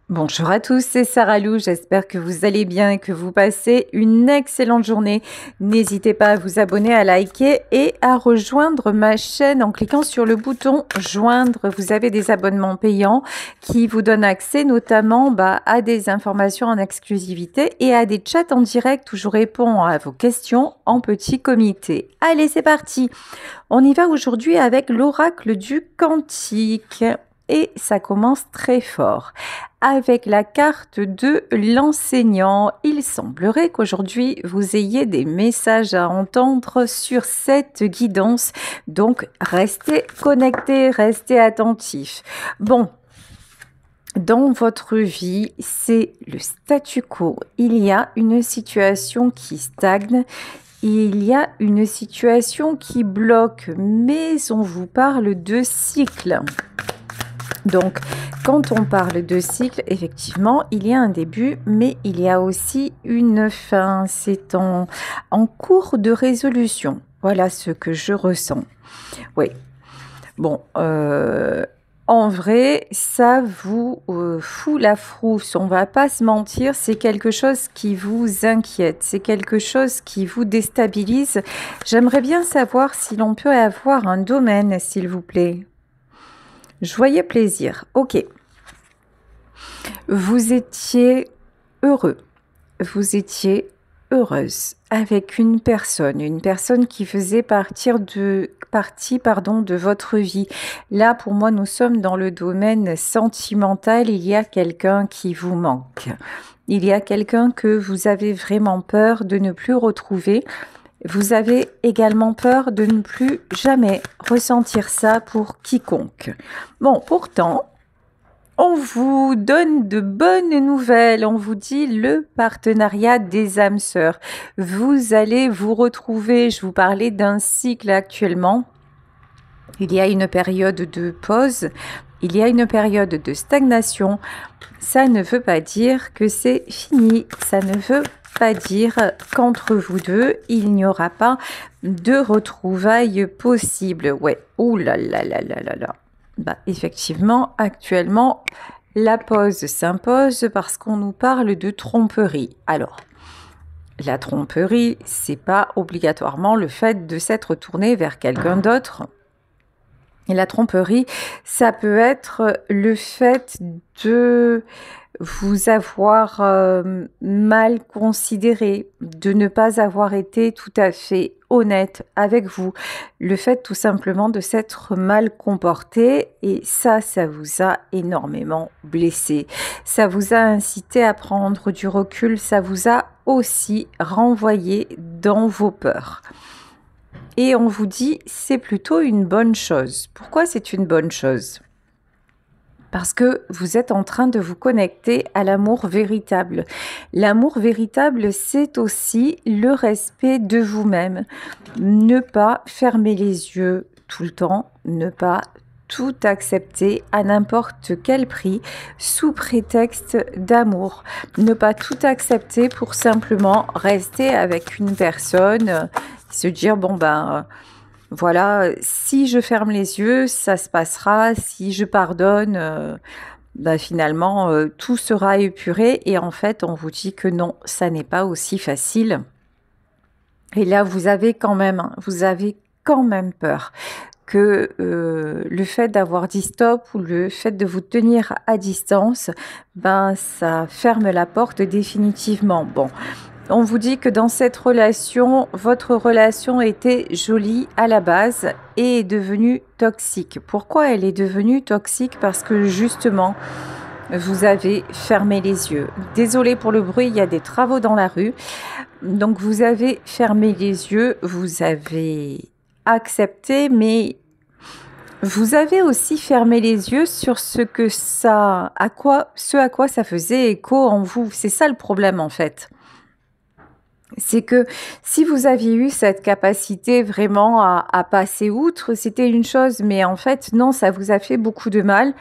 Bonjour à tous, c'est Sarah Lou, j'espère que vous allez bien et que vous passez une excellente journée. N'hésitez pas à vous abonner, à liker et à rejoindre ma chaîne en cliquant sur le bouton joindre. Vous avez des abonnements payants qui vous donnent accès notamment à des informations en exclusivité et à des chats en direct où je réponds à vos questions en petit comité. Allez, c'est parti. On y va aujourd'hui avec l'oracle du Cantique. Et ça commence très fort. Avec la carte de l'enseignant, il semblerait qu'aujourd'hui vous ayez des messages à entendre sur cette guidance. Donc restez connectés, restez attentifs. Bon, dans votre vie, c'est le statu quo. Il y a une situation qui stagne. Il y a une situation qui bloque, mais on vous parle de cycle. Donc, quand on parle de cycle, effectivement, il y a un début, mais il y a aussi une fin. C'est en cours de résolution. Voilà ce que je ressens. Oui. Bon, en vrai, ça vous fout la frousse. On va pas se mentir, c'est quelque chose qui vous inquiète. C'est quelque chose qui vous déstabilise. J'aimerais bien savoir si l'on peut avoir un domaine, s'il vous plaît. Joyeux plaisir. Ok. Vous étiez heureux. Vous étiez heureuse avec une personne qui faisait partie de votre vie. Là, pour moi, nous sommes dans le domaine sentimental. Il y a quelqu'un qui vous manque. Il y a quelqu'un que vous avez vraiment peur de ne plus retrouver. Vous avez également peur de ne plus jamais ressentir ça pour quiconque. Bon, pourtant, on vous donne de bonnes nouvelles. On vous dit le partenariat des âmes sœurs. Vous allez vous retrouver. Je vous parlais d'un cycle actuellement. Il y a une période de pause. Il y a une période de stagnation. Ça ne veut pas dire que c'est fini. Ça ne veut pas dire qu'entre vous deux, il n'y aura pas de retrouvailles possibles. Ouais, ouh là là là là là là. Effectivement, actuellement, la pause s'impose parce qu'on nous parle de tromperie. Alors, la tromperie, c'est pas obligatoirement le fait de s'être tourné vers quelqu'un d'autre. Et la tromperie, ça peut être le fait de vous avoir mal considéré, de ne pas avoir été tout à fait honnête avec vous, le fait tout simplement de s'être mal comporté, et ça vous a énormément blessé. Ça vous a incité à prendre du recul, ça vous a aussi renvoyé dans vos peurs. Et on vous dit, c'est plutôt une bonne chose. Pourquoi c'est une bonne chose ? Parce que vous êtes en train de vous connecter à l'amour véritable. L'amour véritable, c'est aussi le respect de vous-même. Ne pas fermer les yeux tout le temps, ne pas tout accepter à n'importe quel prix sous prétexte d'amour. Ne pas tout accepter pour simplement rester avec une personne, se dire voilà, si je ferme les yeux, ça se passera. Si je pardonne, finalement, tout sera épuré. Et en fait, on vous dit que non, ça n'est pas aussi facile. Et là, vous avez quand même peur que le fait d'avoir dit stop ou le fait de vous tenir à distance, ça ferme la porte définitivement. Bon. On vous dit que dans cette relation, votre relation était jolie à la base et est devenue toxique. Pourquoi elle est devenue toxique ? Parce que justement, vous avez fermé les yeux. Désolée pour le bruit, il y a des travaux dans la rue. Donc vous avez fermé les yeux, vous avez accepté, mais vous avez aussi fermé les yeux sur ce à quoi ça faisait écho en vous. C'est ça le problème en fait. C'est que si vous aviez eu cette capacité vraiment à passer outre, c'était une chose, mais en fait, non, ça vous a fait beaucoup de mal.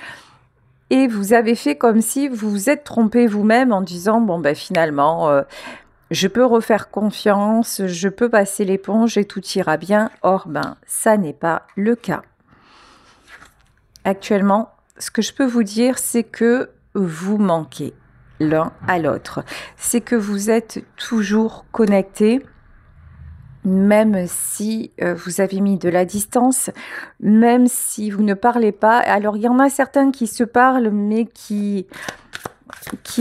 Et vous avez fait comme si vous vous êtes trompé vous-même en disant, finalement, je peux refaire confiance, je peux passer l'éponge et tout ira bien. Or, ça n'est pas le cas. Actuellement, ce que je peux vous dire, c'est que vous manquez l'un à l'autre. C'est que vous êtes toujours connectés, même si vous avez mis de la distance, même si vous ne parlez pas. Alors, il y en a certains qui se parlent, mais qui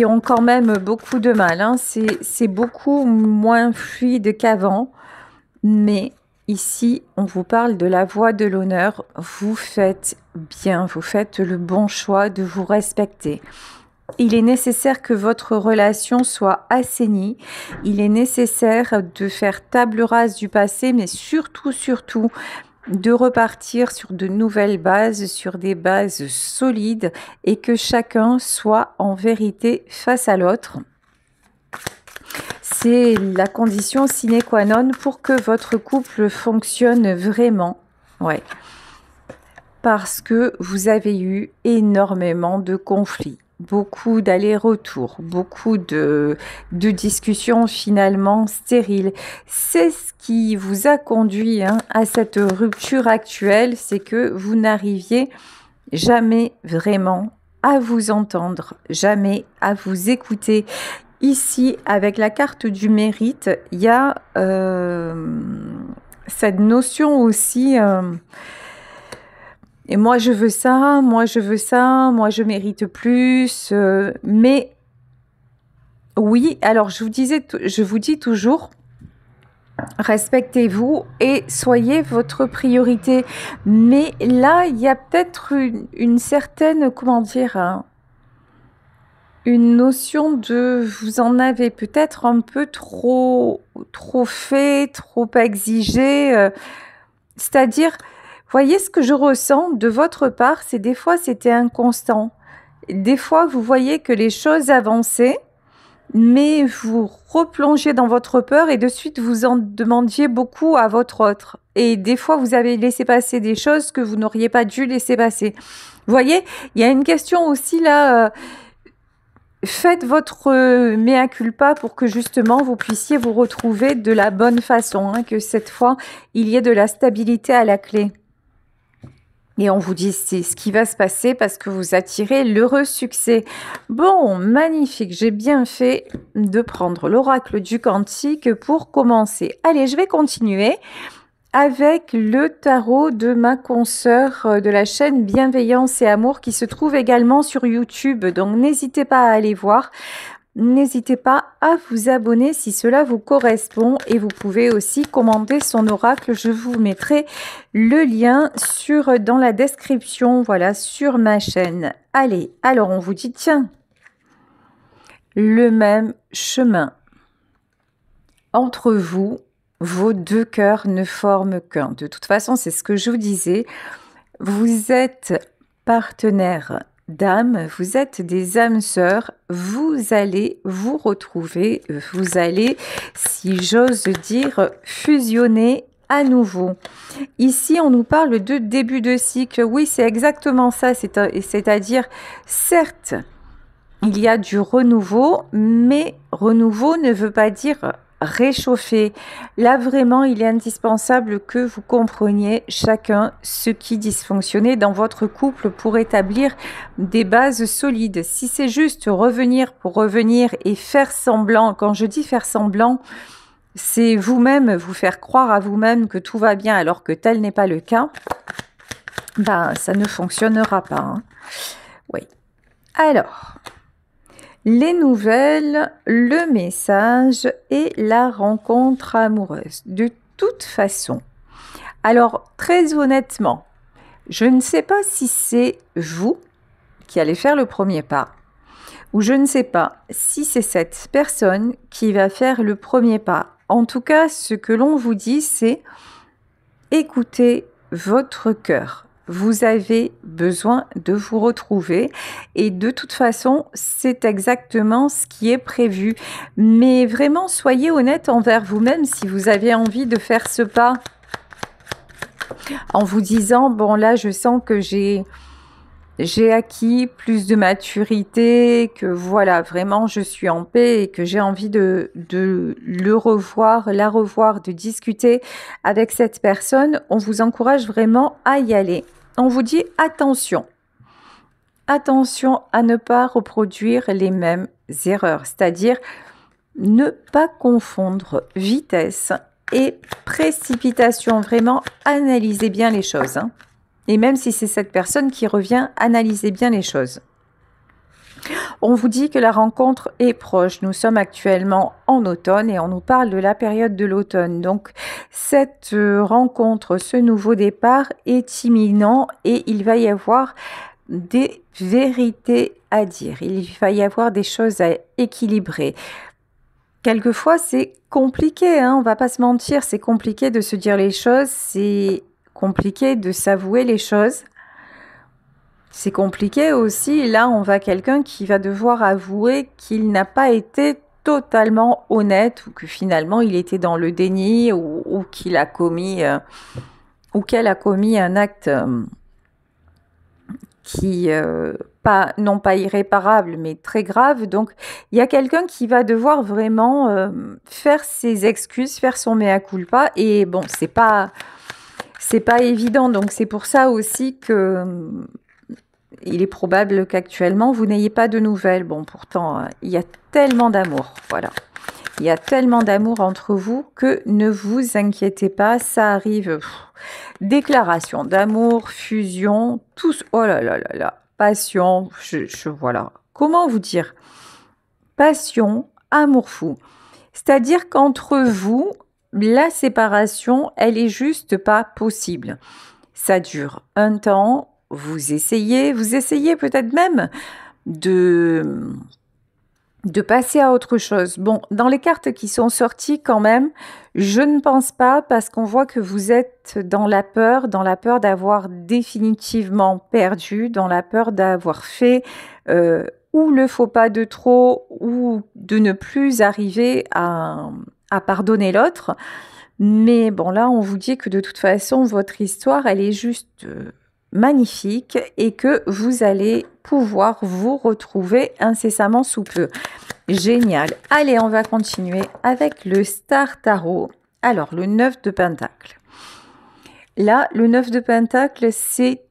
ont quand même beaucoup de mal. Hein. C'est beaucoup moins fluide qu'avant. Mais ici, on vous parle de la voie de l'honneur. Vous faites bien, vous faites le bon choix de vous respecter. Il est nécessaire que votre relation soit assainie. Il est nécessaire de faire table rase du passé, mais surtout, de repartir sur de nouvelles bases, sur des bases solides et que chacun soit en vérité face à l'autre. C'est la condition sine qua non pour que votre couple fonctionne vraiment. Ouais. Parce que vous avez eu énormément de conflits, beaucoup d'allers-retours, beaucoup de discussions finalement stériles. C'est ce qui vous a conduit à cette rupture actuelle, c'est que vous n'arriviez jamais vraiment à vous entendre, jamais à vous écouter. Ici, avec la carte du mérite, il y a cette notion aussi... et moi, je veux ça, moi, je veux ça, moi, je mérite plus. Mais oui, alors je vous dis toujours, respectez-vous et soyez votre priorité. Mais là, il y a peut-être une certaine, comment dire, une notion de, vous en avez peut-être un peu trop fait, trop exigé. C'est-à-dire... Voyez ce que je ressens de votre part, c'est des fois c'était inconstant. Des fois vous voyez que les choses avançaient, mais vous replongez dans votre peur et de suite vous en demandiez beaucoup à votre autre. Et des fois vous avez laissé passer des choses que vous n'auriez pas dû laisser passer. Vous voyez, il y a une question aussi là, faites votre mea culpa pour que justement vous puissiez vous retrouver de la bonne façon, que cette fois il y ait de la stabilité à la clé. Et on vous dit, c'est ce qui va se passer parce que vous attirez l'heureux succès. Bon, magnifique, j'ai bien fait de prendre l'oracle du Cantique pour commencer. Allez, je vais continuer avec le tarot de ma consoeur de la chaîne Bienveillance et Amour qui se trouve également sur YouTube. Donc, n'hésitez pas à aller voir. N'hésitez pas à vous abonner si cela vous correspond et vous pouvez aussi commander son oracle. Je vous mettrai le lien dans la description, voilà, sur ma chaîne. Allez, alors on vous dit, tiens, le même chemin. Entre vous, vos deux cœurs ne forment qu'un. De toute façon, c'est ce que je vous disais. Vous êtes partenaires d'âme, vous êtes des âmes sœurs, vous allez vous retrouver, vous allez, si j'ose dire, fusionner à nouveau. Ici, on nous parle de début de cycle. Oui, c'est exactement ça, c'est-à-dire, certes, il y a du renouveau, mais renouveau ne veut pas dire réchauffer. Là, vraiment, il est indispensable que vous compreniez chacun ce qui dysfonctionnait dans votre couple pour établir des bases solides. Si c'est juste revenir pour revenir et faire semblant, quand je dis faire semblant, c'est vous-même vous faire croire à vous-même que tout va bien alors que tel n'est pas le cas, ben, ça ne fonctionnera pas. Oui. Alors... les nouvelles, le message et la rencontre amoureuse. De toute façon, alors très honnêtement, je ne sais pas si c'est vous qui allez faire le premier pas ou je ne sais pas si c'est cette personne qui va faire le premier pas. En tout cas, ce que l'on vous dit, c'est écoutez votre cœur. Vous avez besoin de vous retrouver et de toute façon, c'est exactement ce qui est prévu. Mais vraiment, soyez honnête envers vous-même si vous avez envie de faire ce pas en vous disant, bon là, je sens que j'ai acquis plus de maturité, que voilà, vraiment, je suis en paix et que j'ai envie de le revoir, la revoir, de discuter avec cette personne. On vous encourage vraiment à y aller. On vous dit attention, attention à ne pas reproduire les mêmes erreurs, c'est-à-dire ne pas confondre vitesse et précipitation. Vraiment, analysez bien les choses. Hein. Et même si c'est cette personne qui revient, analysez bien les choses. On vous dit que la rencontre est proche. Nous sommes actuellement en automne et on nous parle de la période de l'automne. Donc, cette rencontre, ce nouveau départ est imminent et il va y avoir des vérités à dire. Il va y avoir des choses à équilibrer. Quelquefois, c'est compliqué, hein, on va pas se mentir, c'est compliqué de se dire les choses, c'est compliqué de s'avouer les choses. C'est compliqué aussi, là on va quelqu'un qui va devoir avouer qu'il n'a pas été totalement honnête ou que finalement il était dans le déni ou qu'il a commis ou qu'elle a commis un acte qui non pas irréparable mais très grave. Donc il y a quelqu'un qui va devoir vraiment faire ses excuses, faire son mea culpa et bon c'est pas évident. Donc c'est pour ça aussi que il est probable qu'actuellement, vous n'ayez pas de nouvelles. Bon, pourtant, il y a tellement d'amour, voilà. Il y a tellement d'amour entre vous que ne vous inquiétez pas, ça arrive. Déclaration d'amour, fusion, tous. Oh là là là là, passion, voilà. Comment vous dire? Passion, amour fou. C'est-à-dire qu'entre vous, la séparation, elle est juste pas possible. Ça dure un temps. Vous essayez peut-être même de passer à autre chose. Bon, dans les cartes qui sont sorties quand même, je ne pense pas parce qu'on voit que vous êtes dans la peur d'avoir définitivement perdu, dans la peur d'avoir fait ou le faux pas de trop ou de ne plus arriver à pardonner l'autre. Mais bon, là, on vous dit que de toute façon, votre histoire, elle est juste magnifique et que vous allez pouvoir vous retrouver incessamment sous peu. Génial. Allez, on va continuer avec le Star Tarot. Alors, le 9 de Pentacle. Là, le 9 de Pentacle, c'est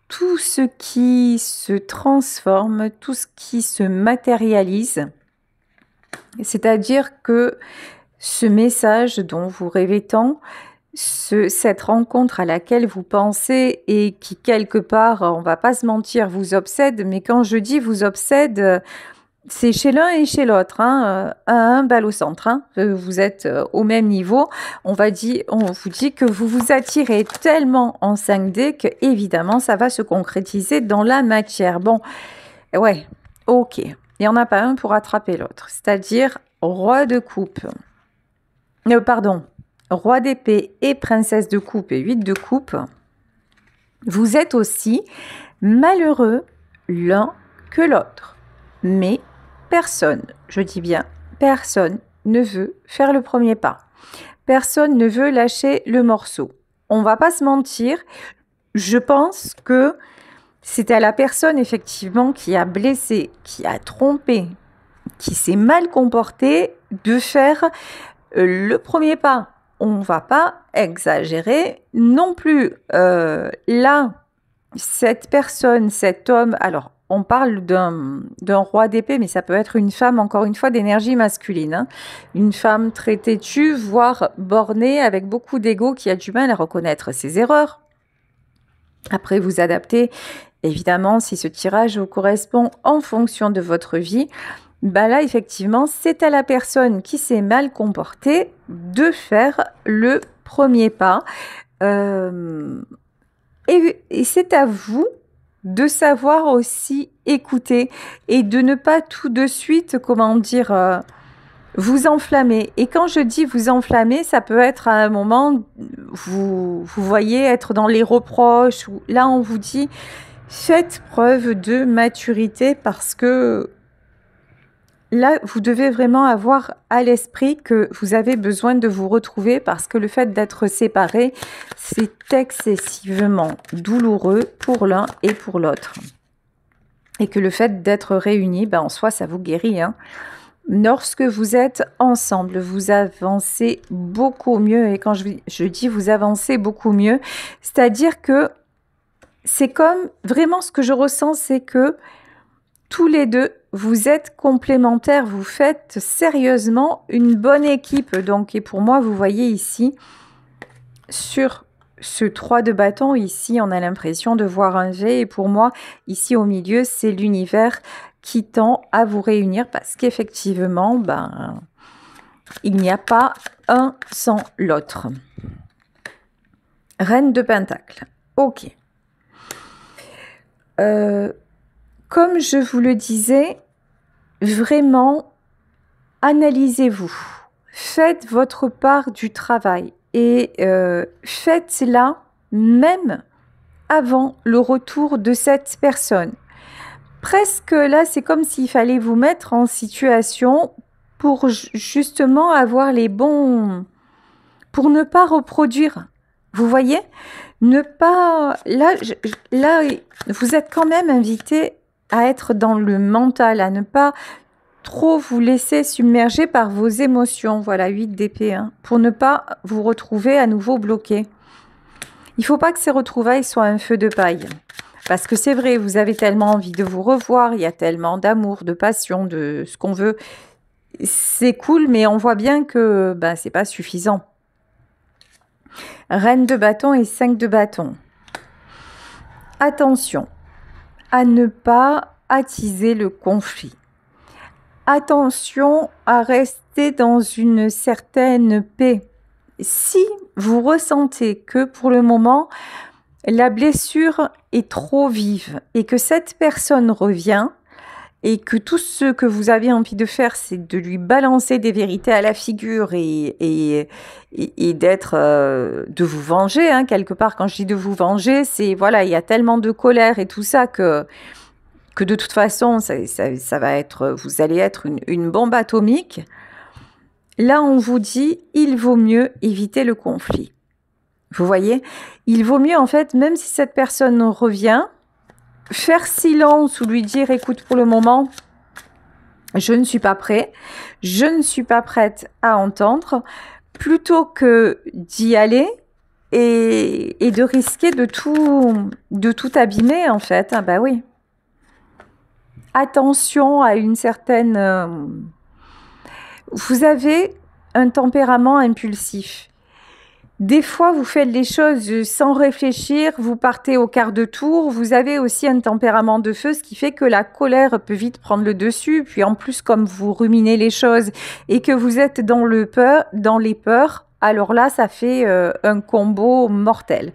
tout ce qui se transforme, tout ce qui se matérialise. C'est-à-dire que ce message dont vous rêvez tant, cette rencontre à laquelle vous pensez et qui quelque part, on va pas se mentir, vous obsède, mais quand je dis vous obsède, c'est chez l'un et chez l'autre, hein, un balle au centre, hein, vous êtes au même niveau, on vous dit que vous vous attirez tellement en 5D que évidemment ça va se concrétiser dans la matière. Bon, ouais, ok, il n'y en a pas un pour attraper l'autre, c'est-à-dire roi de coupe, pardon, roi d'épée et princesse de coupe et 8 de coupe, vous êtes aussi malheureux l'un que l'autre. Mais personne, je dis bien personne, ne veut faire le premier pas. Personne ne veut lâcher le morceau. On va pas se mentir, je pense que c'était à la personne effectivement qui a blessé, qui a trompé, qui s'est mal comportée de faire le premier pas. On va pas exagérer non plus. Là, cette personne, cet homme, alors on parle d'un roi d'épée, mais ça peut être une femme, encore une fois, d'énergie masculine. Hein. Une femme très têtue, voire bornée, avec beaucoup d'ego, qui a du mal à reconnaître ses erreurs. Après, vous adaptez, évidemment, si ce tirage vous correspond en fonction de votre vie. Bah là, effectivement, c'est à la personne qui s'est mal comportée de faire le premier pas. Et c'est à vous de savoir aussi écouter et de ne pas tout de suite, comment dire, vous enflammer. Et quand je dis vous enflammer, ça peut être à un moment, vous voyez, être dans les reproches. Là, on vous dit, faites preuve de maturité parce que là, vous devez vraiment avoir à l'esprit que vous avez besoin de vous retrouver parce que le fait d'être séparés, c'est excessivement douloureux pour l'un et pour l'autre. Et que le fait d'être réunis, en soi, ça vous guérit. Hein. Lorsque vous êtes ensemble, vous avancez beaucoup mieux. Et quand je dis vous avancez beaucoup mieux, c'est-à-dire que c'est comme, vraiment ce que je ressens, c'est que tous les deux, vous êtes complémentaires, vous faites sérieusement une bonne équipe. Donc, et pour moi, vous voyez ici, sur ce 3 de bâton, ici, on a l'impression de voir un V. Et pour moi, ici au milieu, c'est l'univers qui tend à vous réunir parce qu'effectivement, ben, il n'y a pas un sans l'autre. Reine de Pentacle. Ok. Comme je vous le disais, vraiment, analysez-vous. Faites votre part du travail et faites-la même avant le retour de cette personne. Presque là, c'est comme s'il fallait vous mettre en situation pour justement avoir les bons... pour ne pas reproduire. Vous voyez? Ne pas... Là, vous êtes quand même invité à être dans le mental, à ne pas trop vous laisser submerger par vos émotions. Voilà, 8 d'épée, hein, pour ne pas vous retrouver à nouveau bloqué. Il ne faut pas que ces retrouvailles soient un feu de paille. Parce que c'est vrai, vous avez tellement envie de vous revoir, il y a tellement d'amour, de passion, de ce qu'on veut. C'est cool, mais on voit bien que ben, ce n'est pas suffisant. Reine de bâton et 5 de bâton. Attention à ne pas attiser le conflit. Attention à rester dans une certaine paix. Si vous ressentez que pour le moment, la blessure est trop vive et que cette personne revient et que tout ce que vous avez envie de faire, c'est de lui balancer des vérités à la figure et d'être, de vous venger, hein, quelque part. Quand je dis de vous venger, c'est, voilà, il y a tellement de colère et tout ça que de toute façon, ça va être, vous allez être une bombe atomique. Là, on vous dit, il vaut mieux éviter le conflit. Vous voyez, il vaut mieux, en fait, même si cette personne revient, faire silence ou lui dire, écoute, pour le moment, je ne suis pas prêt, je ne suis pas prête à entendre, plutôt que d'y aller et de risquer de tout abîmer, en fait. Ah, bah oui. Attention à une certaine... Vous avez un tempérament impulsif. Des fois, vous faites les choses sans réfléchir, vous partez au quart de tour. Vous avez aussi un tempérament de feu, ce qui fait que la colère peut vite prendre le dessus. Puis en plus, comme vous ruminez les choses et que vous êtes dans les peurs, alors là, ça fait un combo mortel.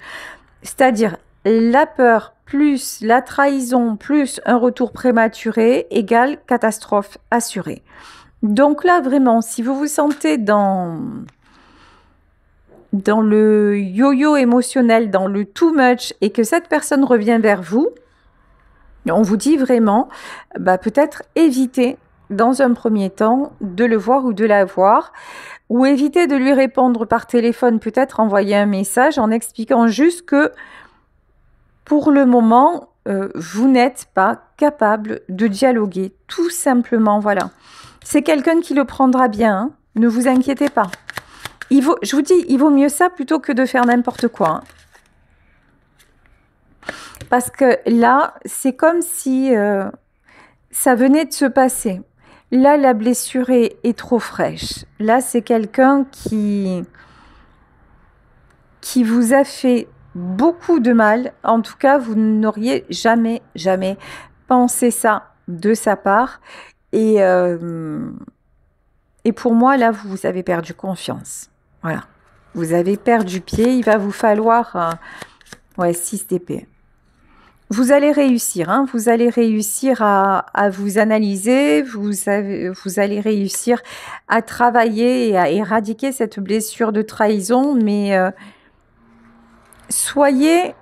C'est-à-dire la peur plus la trahison plus un retour prématuré égale catastrophe assurée. Donc là, vraiment, si vous vous sentez dans le yo-yo émotionnel, dans le too much, et que cette personne revient vers vous, on vous dit vraiment, bah, peut-être éviter dans un premier temps de le voir ou de la voir, ou éviter de lui répondre par téléphone, peut-être envoyer un message en expliquant juste que pour le moment, vous n'êtes pas capable de dialoguer, tout simplement, voilà. C'est quelqu'un qui le prendra bien, hein, ne vous inquiétez pas. Je vous dis, il vaut mieux ça plutôt que de faire n'importe quoi. Hein. Parce que là, c'est comme si ça venait de se passer. Là, la blessure est trop fraîche. Là, c'est quelqu'un qui vous a fait beaucoup de mal. En tout cas, vous n'auriez jamais pensé ça de sa part. Et pour moi, là, vous avez perdu confiance. Voilà. Vous avez perdu pied. Il va vous falloir 6 d'épée. Vous allez réussir. Hein, vous allez réussir à vous analyser. Vous allez réussir à travailler et à éradiquer cette blessure de trahison. Mais soyez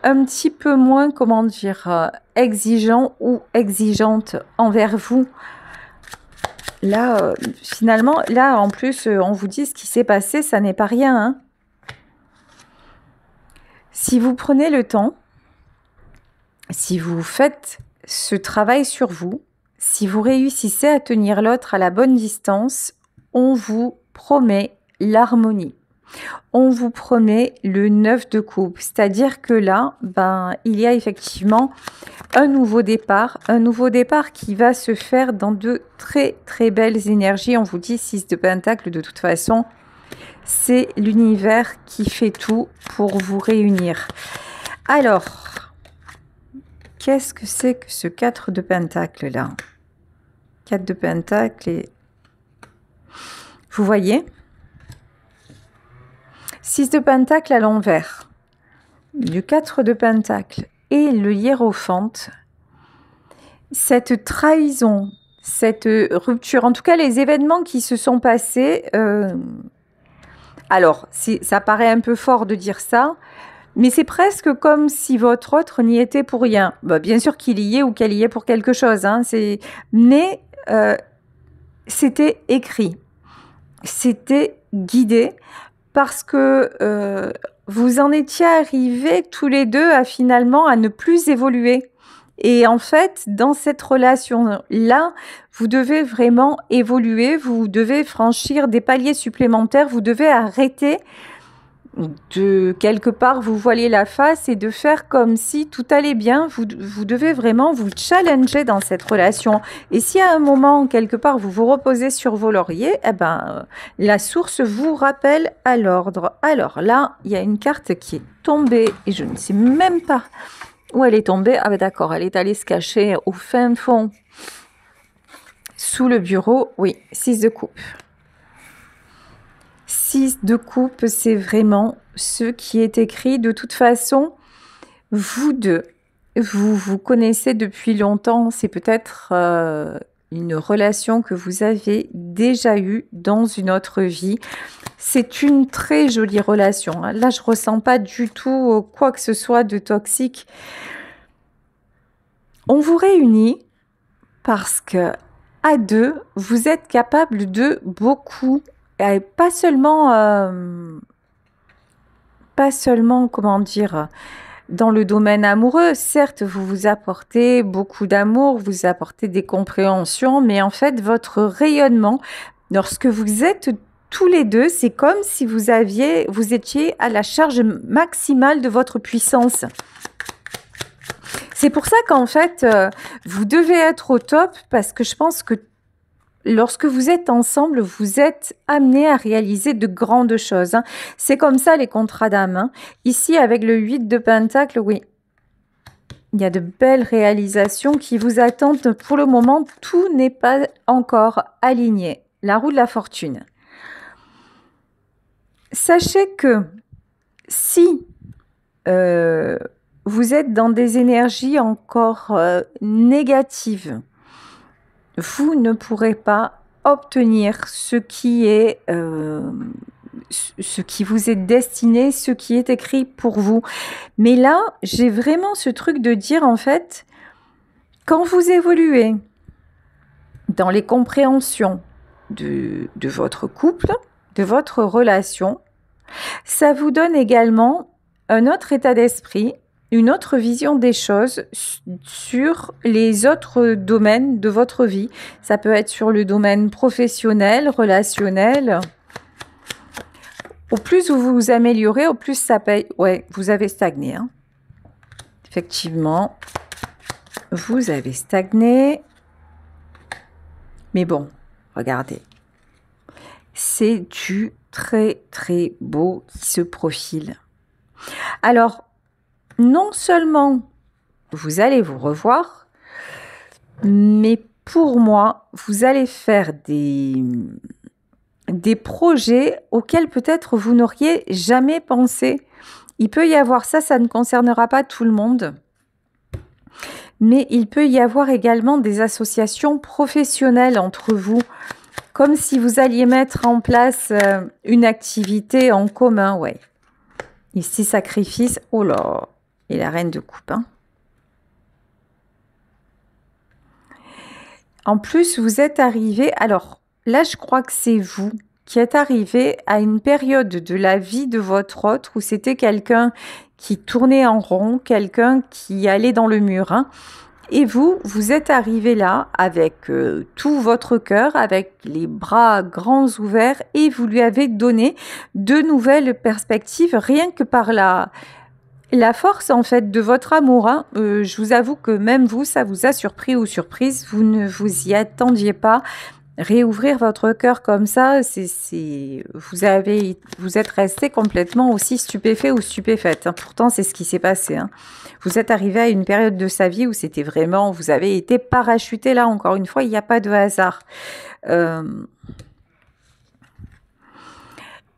un petit peu moins, comment dire, exigeant ou exigeante envers vous. Là, finalement, là, en plus, on vous dit ce qui s'est passé, ça n'est pas rien. Hein. Si vous prenez le temps, si vous faites ce travail sur vous, si vous réussissez à tenir l'autre à la bonne distance, on vous promet l'harmonie. on vous promet le 9 de coupe. C'est-à-dire que là, il y a effectivement un nouveau départ qui va se faire dans de très très belles énergies. On vous dit 6 de Pentacle, de toute façon, c'est l'univers qui fait tout pour vous réunir. Alors, qu'est-ce que c'est que ce 4 de Pentacle là? 4 de Pentacle et... Vous voyez 6 de Pentacle à l'envers, du 4 de Pentacle et le Hiérophante. Cette trahison, cette rupture, en tout cas les événements qui se sont passés... Alors, ça paraît un peu fort de dire ça, mais c'est presque comme si votre autre n'y était pour rien. Bien sûr qu'il y est ou qu'elle y est pour quelque chose, hein, mais c'était écrit, c'était guidé, parce que vous en étiez arrivés tous les deux finalement à ne plus évoluer. Et en fait, dans cette relation-là, vous devez vraiment évoluer, vous devez franchir des paliers supplémentaires, vous devez arrêter de quelque part vous voiler la face et de faire comme si tout allait bien. Vous devez vraiment vous challenger dans cette relation. Et si à un moment, quelque part, vous vous reposez sur vos lauriers, la source vous rappelle à l'ordre. Alors là, il y a une carte qui est tombée et je ne sais même pas où elle est tombée. Ah ben d'accord, elle est allée se cacher au fin fond sous le bureau. Oui, 6 de coupe. 6 de coupe, c'est vraiment ce qui est écrit. De toute façon, vous deux, vous vous connaissez depuis longtemps. C'est peut-être une relation que vous avez déjà eue dans une autre vie. C'est une très jolie relation. Là, je ne ressens pas du tout quoi que ce soit de toxique. On vous réunit parce que à deux, vous êtes capable de beaucoup. Pas seulement, comment dire, dans le domaine amoureux. Certes, vous vous apportez beaucoup d'amour, vous apportez des compréhensions, mais en fait, votre rayonnement, lorsque vous êtes tous les deux, c'est comme si vous étiez à la charge maximale de votre puissance. C'est pour ça qu'en fait, vous devez être au top, parce que je pense que lorsque vous êtes ensemble, vous êtes amenés à réaliser de grandes choses. Hein. C'est comme ça les contrats d'âme. Hein. Ici, avec le 8 de Pentacle, oui, il y a de belles réalisations qui vous attendent. Pour le moment, tout n'est pas encore aligné. La roue de la fortune. Sachez que si vous êtes dans des énergies encore négatives, vous ne pourrez pas obtenir ce qui vous est destiné, ce qui est écrit pour vous. Mais là, j'ai vraiment ce truc de dire, en fait, quand vous évoluez dans les compréhensions de votre couple, de votre relation, ça vous donne également un autre état d'esprit, une autre vision des choses sur les autres domaines de votre vie. Ça peut être sur le domaine professionnel, relationnel. Au plus vous vous améliorez, au plus ça paye. Ouais, vous avez stagné. Hein. Effectivement, vous avez stagné. Mais bon, regardez. C'est du très très beau qui se profile. Alors, non seulement vous allez vous revoir, mais pour moi, vous allez faire des projets auxquels peut-être vous n'auriez jamais pensé. Il peut y avoir ça ne concernera pas tout le monde, mais il peut y avoir également des associations professionnelles entre vous, comme si vous alliez mettre en place une activité en commun, ouais. Ici, sacrifice, oh là, et la reine de coupe. Hein. En plus, vous êtes arrivé, alors là, je crois que c'est vous qui êtes arrivé à une période de la vie de votre autre où c'était quelqu'un qui tournait en rond, quelqu'un qui allait dans le mur. Hein. Et vous, vous êtes arrivé là avec tout votre cœur, avec les bras grands ouverts et vous lui avez donné de nouvelles perspectives rien que par la force en fait de votre amour. Hein. Je vous avoue que même vous, ça vous a surpris ou surprise, vous ne vous y attendiez pas. Réouvrir votre cœur comme ça, vous êtes resté complètement aussi stupéfait ou stupéfaite. Hein. Pourtant, c'est ce qui s'est passé. Hein. Vous êtes arrivé à une période de sa vie où c'était vraiment, vous avez été parachuté là. Encore une fois, il n'y a pas de hasard.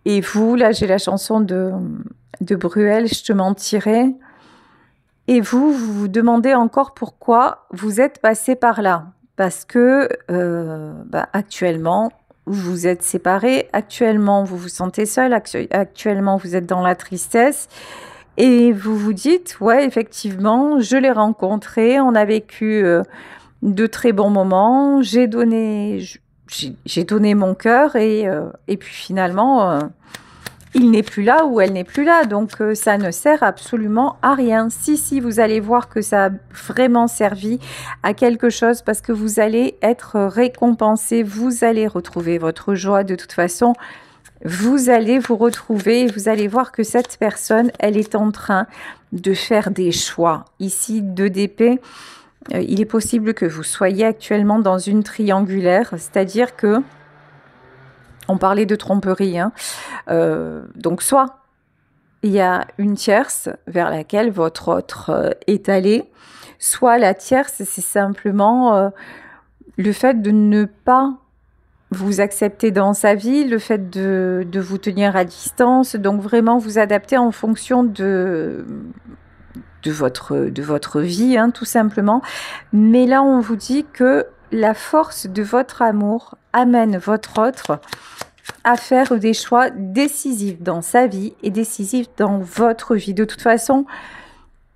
Et vous, là, j'ai la chanson de Bruel, Je te mentirai. Et vous vous demandez encore pourquoi vous êtes passé par là. Parce que actuellement, vous vous êtes séparés, actuellement, vous vous sentez seul, actuellement, vous êtes dans la tristesse. Et vous vous dites, ouais, effectivement, je l'ai rencontré, on a vécu de très bons moments, j'ai donné mon cœur et puis finalement, il n'est plus là ou elle n'est plus là. Donc, ça ne sert absolument à rien. Si, vous allez voir que ça a vraiment servi à quelque chose parce que vous allez être récompensé, vous allez retrouver votre joie de toute façon. Vous allez vous retrouver et vous allez voir que cette personne, elle est en train de faire des choix. Ici, 2 d'épée, il est possible que vous soyez actuellement dans une triangulaire, c'est-à-dire que, on parlait de tromperie, hein, donc soit il y a une tierce vers laquelle votre autre est allé, soit la tierce, c'est simplement le fait de ne pas vous accepter dans sa vie, le fait de vous tenir à distance, donc vraiment vous adapter en fonction de votre vie, hein, tout simplement. Mais là, on vous dit que la force de votre amour amène votre autre à faire des choix décisifs dans sa vie et décisifs dans votre vie. De toute façon,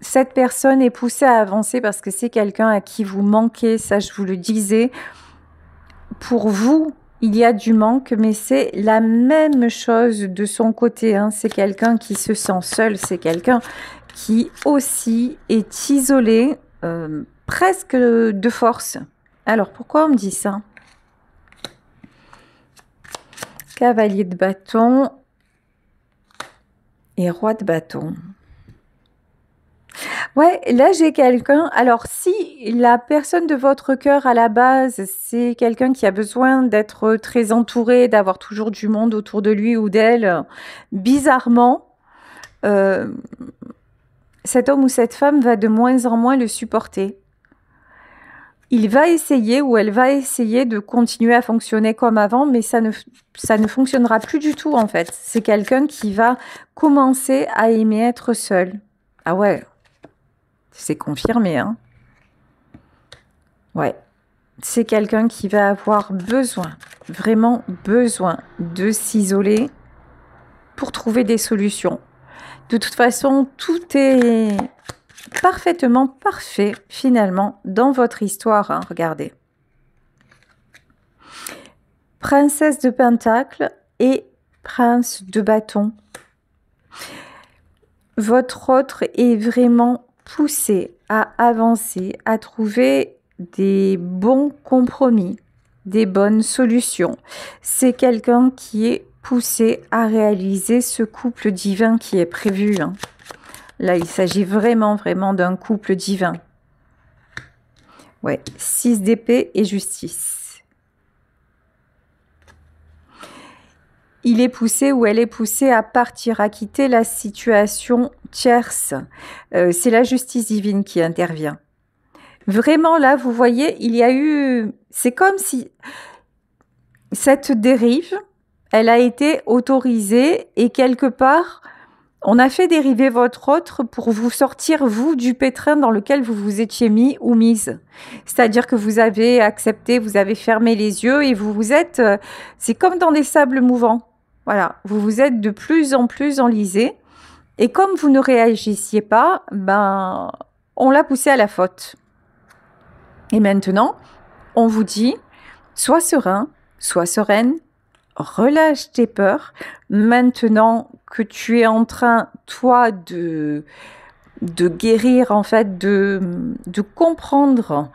cette personne est poussée à avancer parce que c'est quelqu'un à qui vous manquez, ça je vous le disais. Pour vous, il y a du manque, mais c'est la même chose de son côté. Hein. C'est quelqu'un qui se sent seul, c'est quelqu'un qui aussi est isolé, presque de force. Alors, pourquoi on me dit ça? Cavalier de bâton et roi de bâton. Ouais, là j'ai quelqu'un. Alors, si la personne de votre cœur à la base, c'est quelqu'un qui a besoin d'être très entouré, d'avoir toujours du monde autour de lui ou d'elle, bizarrement, cet homme ou cette femme va de moins en moins le supporter. Il va essayer ou elle va essayer de continuer à fonctionner comme avant, mais ça ne fonctionnera plus du tout en fait. C'est quelqu'un qui va commencer à aimer être seul. Ah ouais, c'est confirmé, hein. Ouais, c'est quelqu'un qui va avoir besoin, vraiment besoin de s'isoler pour trouver des solutions. De toute façon, tout est parfaitement parfait finalement dans votre histoire, hein, regardez. Princesse de Pentacle et Prince de Bâton. Votre autre est vraiment poussé à avancer, à trouver des bons compromis, des bonnes solutions. C'est quelqu'un qui est poussé à réaliser ce couple divin qui est prévu, hein. Là, il s'agit vraiment d'un couple divin. Ouais, 6 d'épée et justice. Il est poussé ou elle est poussée à partir, à quitter la situation tierce. C'est la justice divine qui intervient. Vraiment, là, vous voyez, il y a eu... C'est comme si cette dérive, elle a été autorisée et quelque part... On a fait dériver votre autre pour vous sortir, vous, du pétrin dans lequel vous vous étiez mis ou mise. C'est-à-dire que vous avez accepté, vous avez fermé les yeux et vous vous êtes... c'est comme dans des sables mouvants. Voilà, vous vous êtes de plus en plus enlisé. Et comme vous ne réagissiez pas, ben, on l'a poussé à la faute. Et maintenant, on vous dit, sois serein, sois sereine, relâche tes peurs. Maintenant que tu es en train, toi, guérir, en fait, de comprendre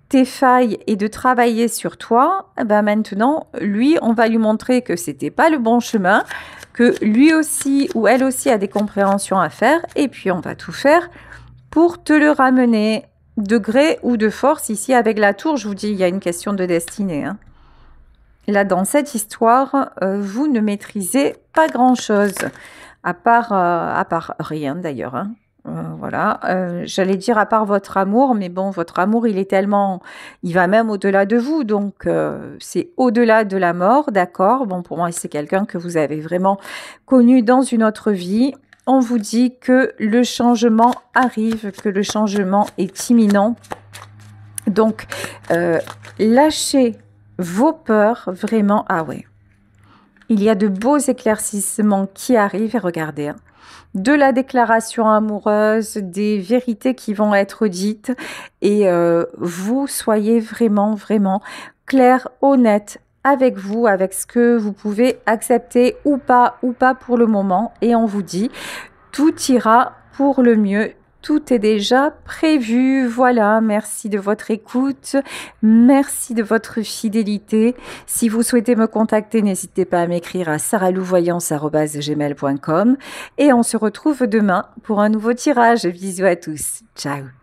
tes failles et de travailler sur toi, eh ben maintenant, lui, on va lui montrer que c'était pas le bon chemin, que lui aussi ou elle aussi a des compréhensions à faire, et puis on va tout faire pour te le ramener de gré ou de force. Ici, avec la tour, je vous dis, il y a une question de destinée, hein. Là, dans cette histoire, vous ne maîtrisez pas grand-chose, à part rien d'ailleurs, hein. Voilà, j'allais dire à part votre amour, mais bon, votre amour, il va même au-delà de vous, donc c'est au-delà de la mort, d'accord. Bon, pour moi, c'est quelqu'un que vous avez vraiment connu dans une autre vie. On vous dit que le changement arrive, que le changement est imminent. Donc, lâchez vos peurs, vraiment. Ah ouais, il y a de beaux éclaircissements qui arrivent, et regardez, hein, de la déclaration amoureuse, des vérités qui vont être dites, et vous soyez vraiment, vraiment clair, honnête avec vous, avec ce que vous pouvez accepter ou pas pour le moment, et on vous dit, tout ira pour le mieux. Tout est déjà prévu. Voilà, merci de votre écoute, merci de votre fidélité. Si vous souhaitez me contacter, n'hésitez pas à m'écrire à saralouvoyance@gmail.com et on se retrouve demain pour un nouveau tirage. Bisous à tous. Ciao.